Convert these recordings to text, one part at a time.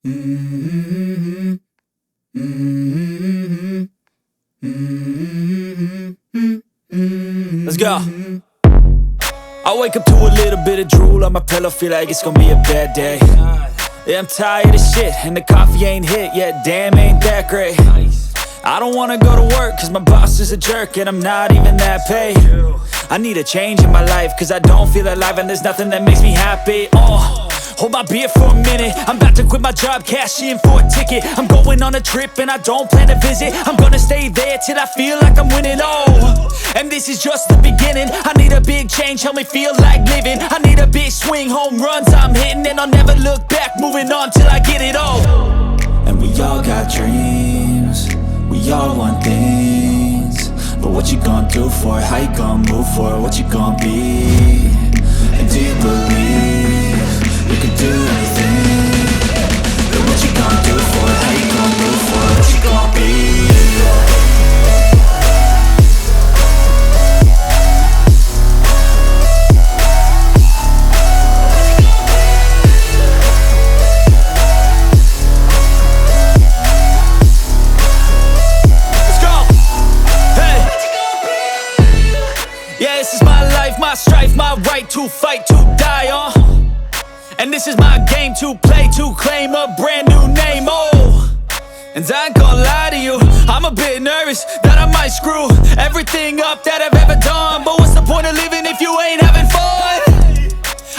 Mm-hmm. Mm-hmm. Mm-hmm. Let's go. I wake up to a little bit of drool on my pillow, feel like it's gonna be a bad day. Yeah, I'm tired of shit, and the coffee ain't hit yet, damn, ain't that great. I don't wanna go to work, cause my boss is a jerk, and I'm not even that paid. I need a change in my life, cause I don't feel alive, and there's nothing that makes me happy. Hold my beer for a minute, I'm about to quit my job, cash in for a ticket. I'm going on a trip and I don't plan to visit. I'm gonna stay there till I feel like I'm winning, and this is just the beginning. I need a big change, help me feel like living. I need a big swing, home runs I'm hitting, and I'll never look back, moving on till I get it all. And we all got dreams, we all want things, but what you gonna do for it? How you gonna move for it? What you gonna be? And do you believe you can do anything? But what you gonna do for it? How you gonna move for it? What you gonna be? Yeah, this is my life, my strife, my right to fight, to die on. And this is my game to play, to claim a brand new name, And I ain't gonna lie to you, I'm a bit nervous that I might screw everything up that I've ever done. But what's the point of living if you ain't having fun?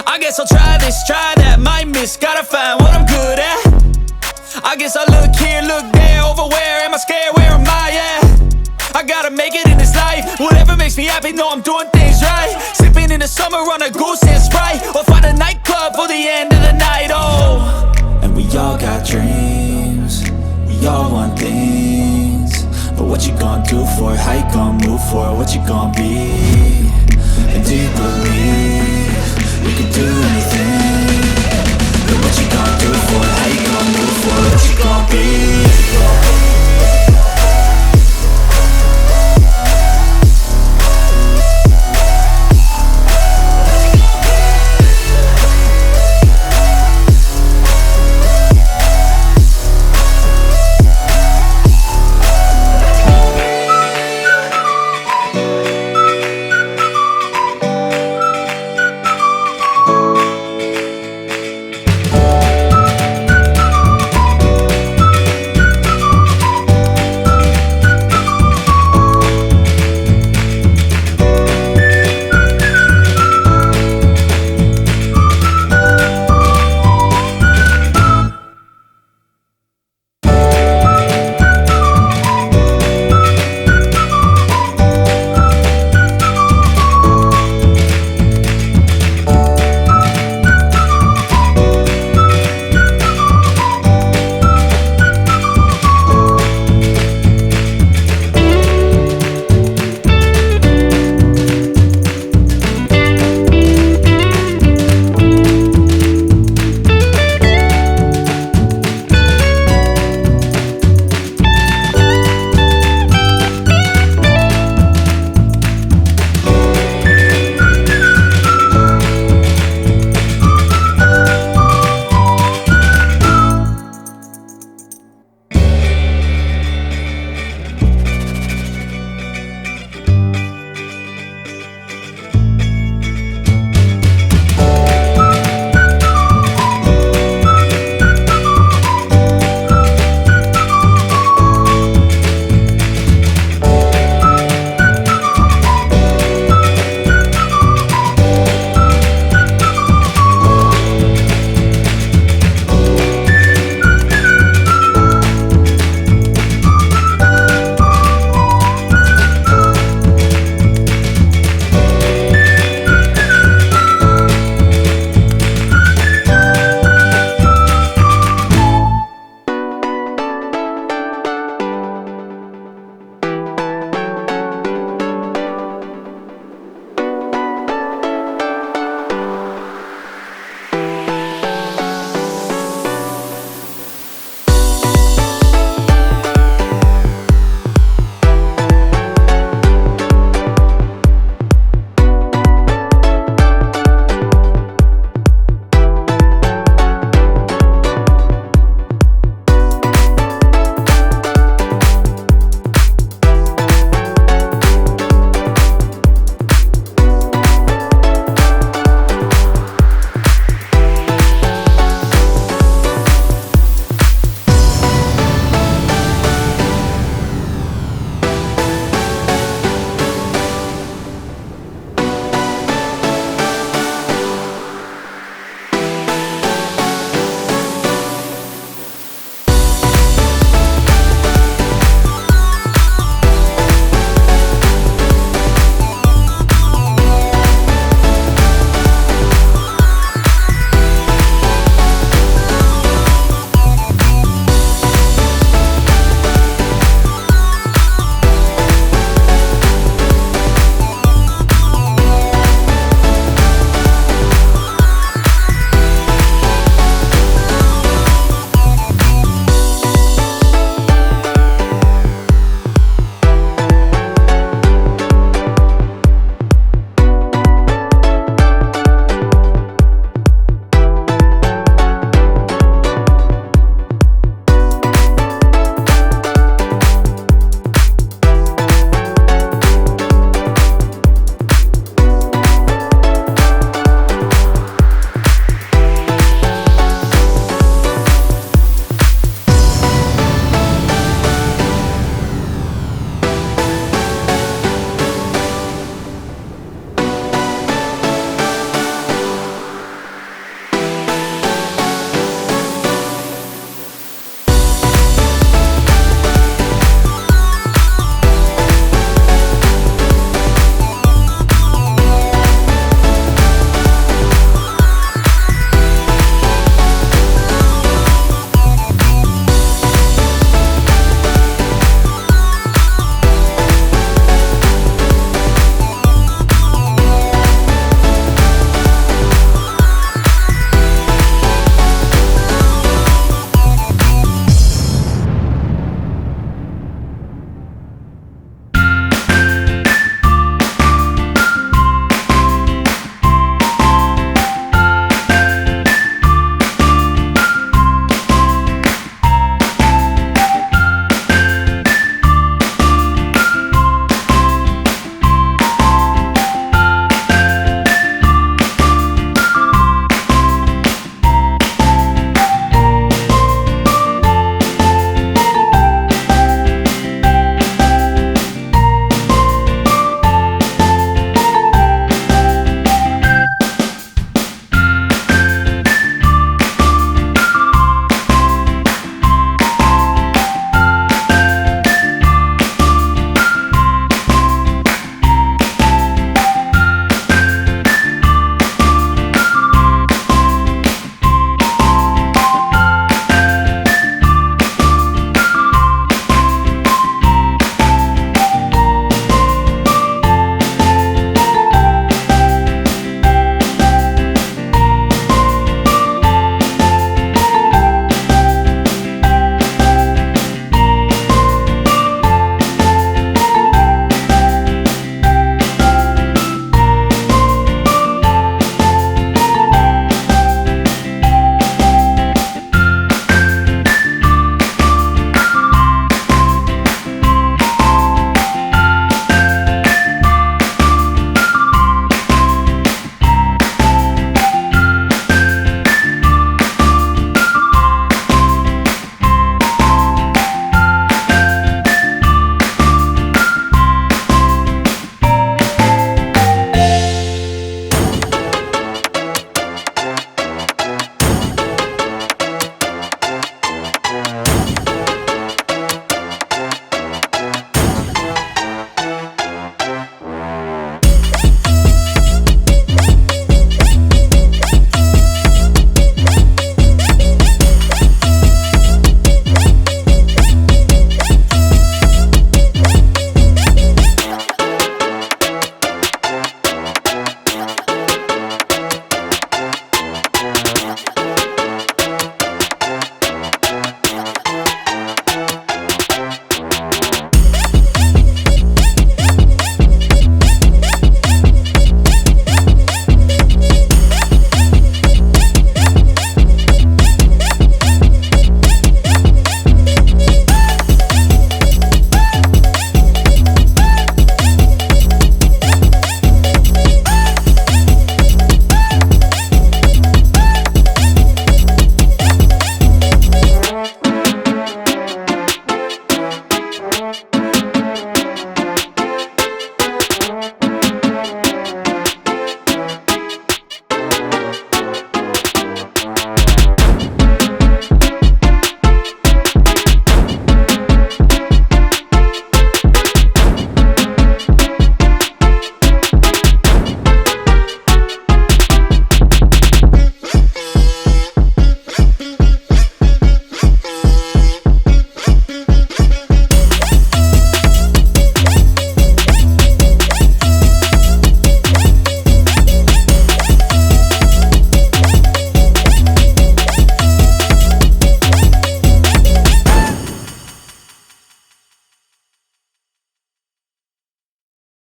I guess I'll try this, try that, might miss, gotta find what I'm good at. I guess I look here, look there, over where am I scared, where am I at? I gotta make it in this life, whatever makes me happy, know I'm doing things right. Sipping in the summer on a goose and Sprite, or find a nightclub for the end of the night, And we all got dreams, we all want things, but what you gonna do for it? How you gonna move for it? What you gonna be? And do you believe you can do anything? But what you gonna do for it? How you gonna move for it? What you gonna be?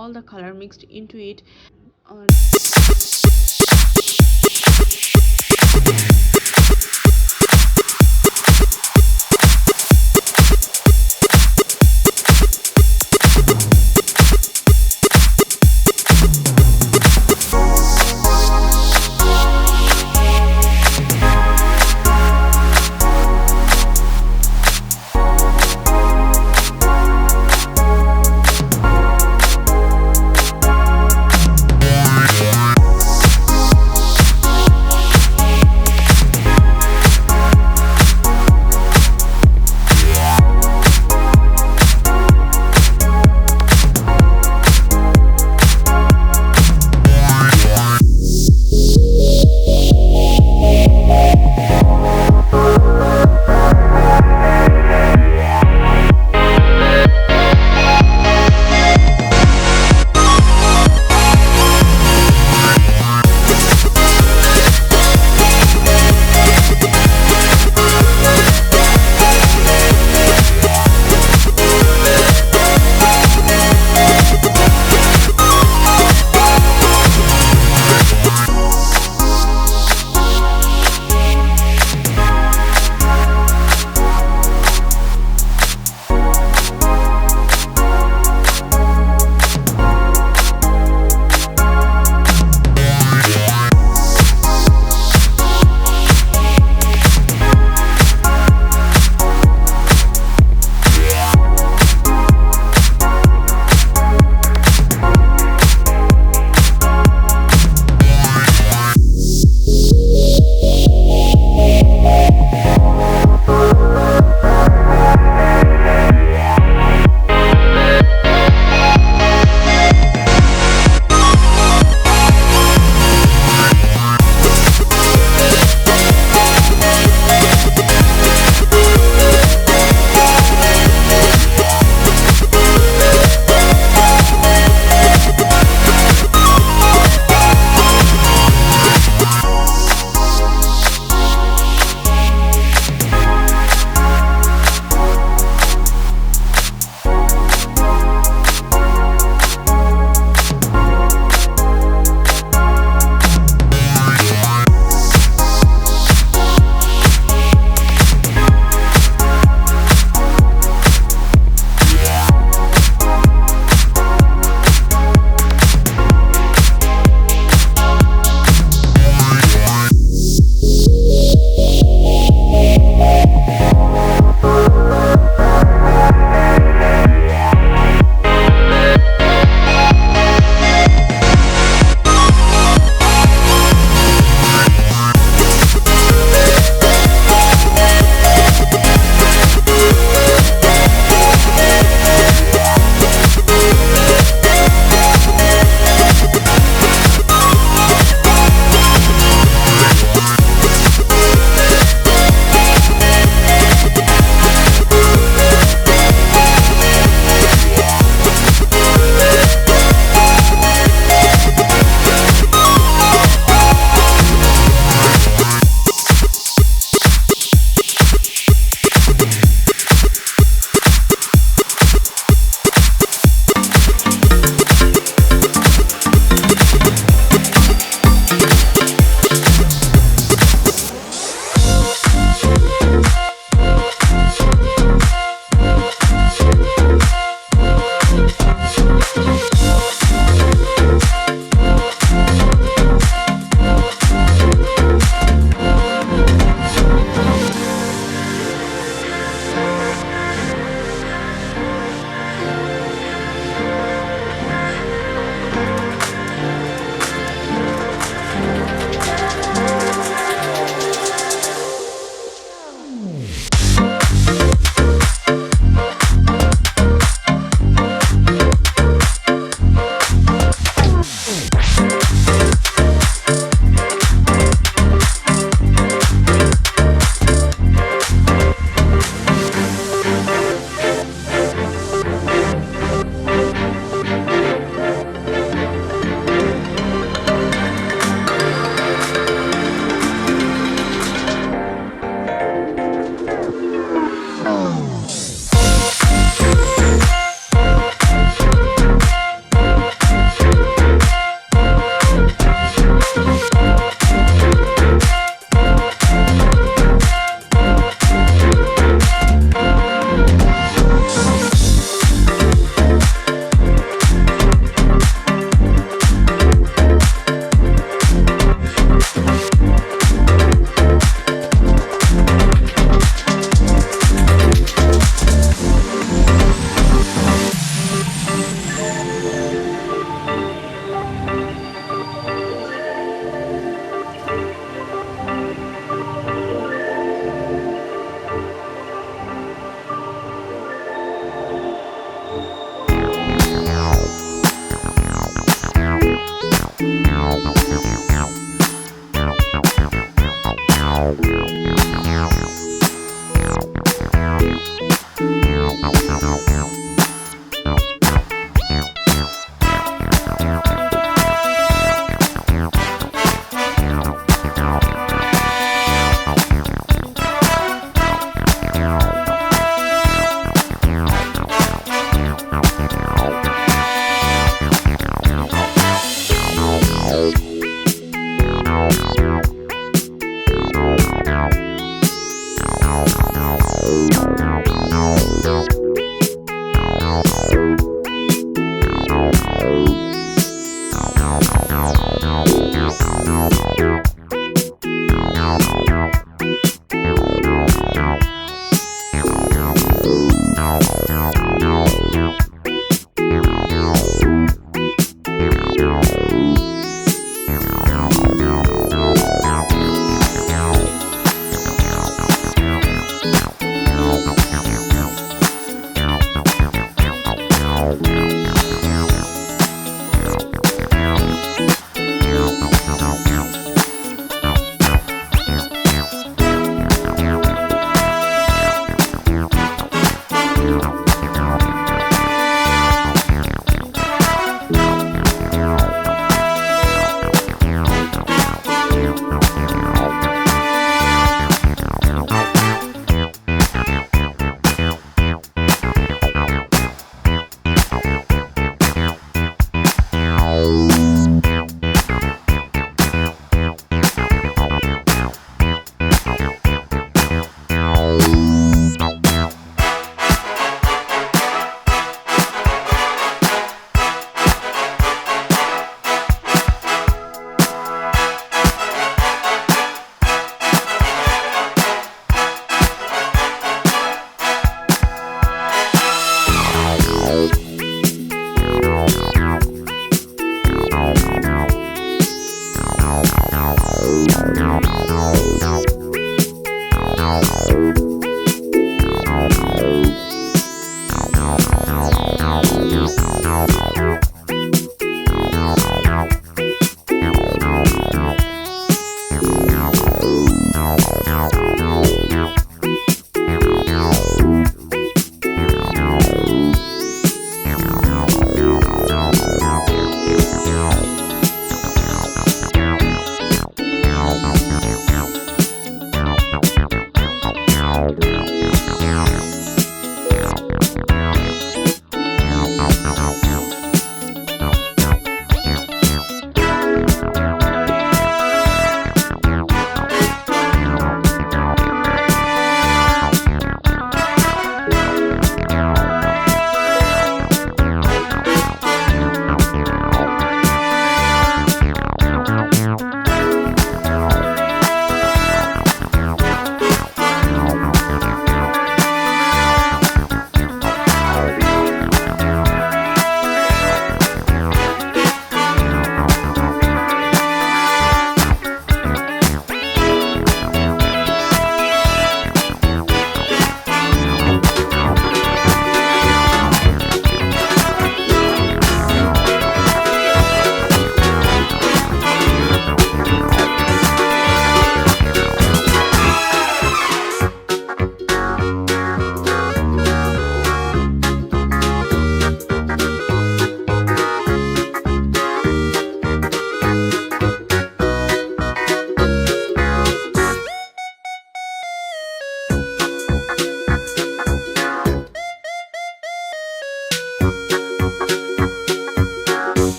all the color mixed into it. uh,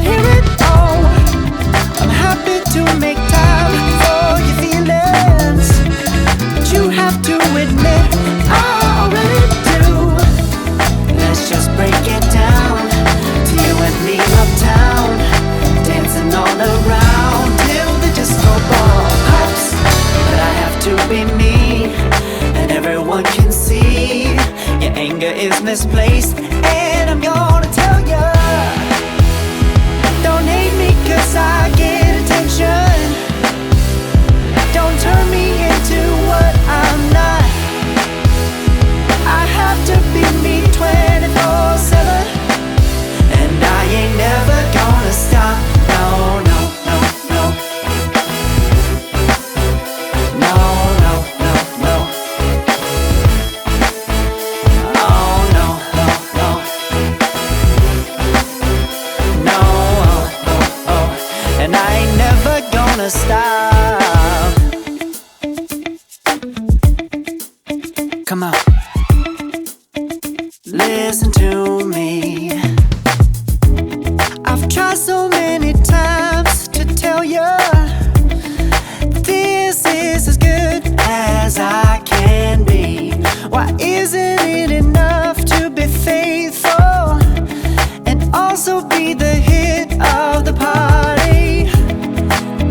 hear it all. I'm happy to make time for your feelings, but you have to admit I already do. Let's just break it down to you and me uptown, dancing all around till the disco ball pops. But I have to be me, and everyone can see your anger is misplaced. And I'm gonna tell ya, don't hate me 'cause I get attention. Don't turn me into what I'm not. I have to be me 24/7, and I ain't never gonna stop. No, no, no, no. No, no, no, no. Oh, no, no, no. No, oh, oh, oh. And I ain't never gonna stop. Come on, listen to me. I've tried so many times to tell you this is as good as I can be. Why isn't it enough to be faithful and also be the hit of the party?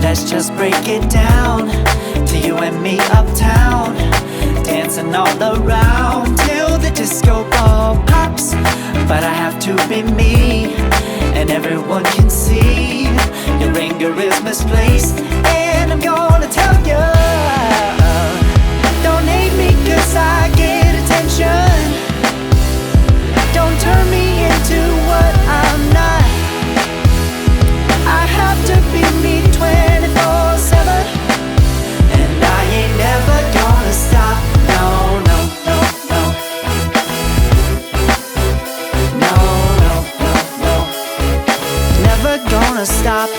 Let's just break it down to you and me uptown, dancing all around till the disco ball pops. But I have to be me, and everyone can see your anger is misplaced. And I'm gonna tell you, don't hate me 'cause I get attention. Don't turn me into what I'm not. I have to be me 24/7, and I ain't never gonna stop. No, no, no, no. No, no, no, no. Never gonna stop.